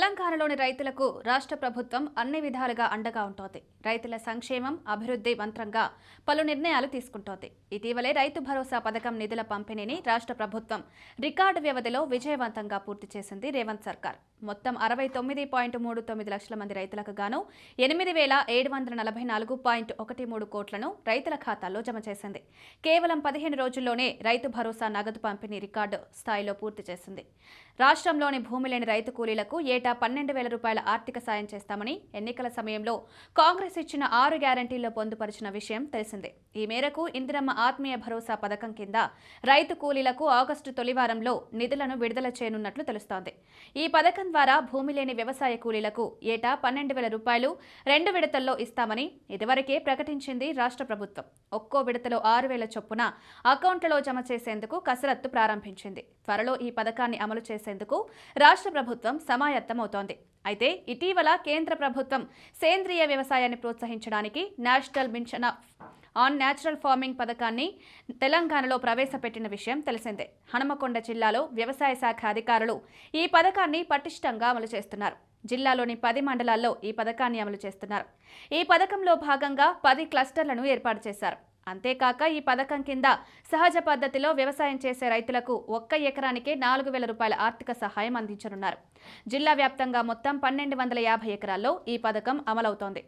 తెలంగాణలోని రైతులకు రాష్ట్ర ప్రభుత్వం అన్ని విధాలుగా అండగా ఉంటోంది. రైతుల సంక్షేమం, అభివృద్ధి మంత్రంగా పలు నిర్ణయాలు తీసుకుంటోంది. ఇటీవలే రైతు భరోసా పథకం నిధుల పంపిణీని రాష్ట్ర ప్రభుత్వం రికార్డు వ్యవధిలో విజయవంతంగా పూర్తి చేసింది రేవంత్ సర్కార్. మొత్తం 69.39 లక్షల మంది రైతులకు గాను 8,744.13 కోట్లను రైతుల ఖాతాల్లో జమ చేసింది. కేవలం 15 రోజుల్లోనే రైతు భరోసా నగదు పంపిణీ రికార్డు స్థాయిలో పూర్తి చేసింది. రాష్ట్రంలోని భూమి లేని రైతు కూలీలకు ఏటా 12,000 రూపాయల ఆర్థిక సాయం చేస్తామని ఎన్నికల సమయంలో కాంగ్రెస్ ఇచ్చిన 6 గ్యారంటీల్లో పొందుపరిచిన విషయం తెలిసిందే. ఈ మేరకు ఇందిరమ్మ ఆత్మీయ భరోసా పథకం కింద రైతు కూలీలకు ఆగస్టు తొలివారంలో నిధులను విడుదల చేయనున్నట్లు తెలుస్తోంది. ఈ పథకం ద్వారా భూమి లేని వ్యవసాయ కూలీలకు ఏటా 12,000 రూపాయలు 2 విడతల్లో ఇస్తామని ఇదివరకే ప్రకటించింది రాష్ట్ర ప్రభుత్వం. ఒక్కో విడతలో 6,000 చొప్పున అకౌంట్లలో జమ చేసేందుకు కసరత్తు ప్రారంభించింది. త్వరలో ఈ పథకాన్ని అమలు చేసేందుకు రాష్ట్ర ప్రభుత్వం సమాయత్తమవుతోంది. అయితే ఇటీవల కేంద్ర ప్రభుత్వం సేంద్రియ వ్యవసాయాన్ని ప్రోత్సహించడానికి national mission on natural farming పథకాన్ని తెలంగాణలో ప్రవేశపెట్టిన విషయం తెలిసిందే. హనుమకొండ జిల్లాలో వ్యవసాయ శాఖ అధికారులు ఈ పథకాన్ని పటిష్టంగా అమలు చేస్తున్నారు. జిల్లాలోని 10 మండలాల్లో ఈ పథకాన్ని అమలు చేస్తున్నారు. ఈ పథకంలో భాగంగా 10 క్లస్టర్లను ఏర్పాటు చేశారు. అంతేకాక ఈ పథకం కింద సహజ పద్ధతిలో వ్యవసాయం చేసే రైతులకు 1 ఎకరానికే 4,000 రూపాయల ఆర్థిక సహాయం అందించనున్నారు. జిల్లా వ్యాప్తంగా మొత్తం 1,250 ఎకరాల్లో ఈ పథకం అమలవుతోంది.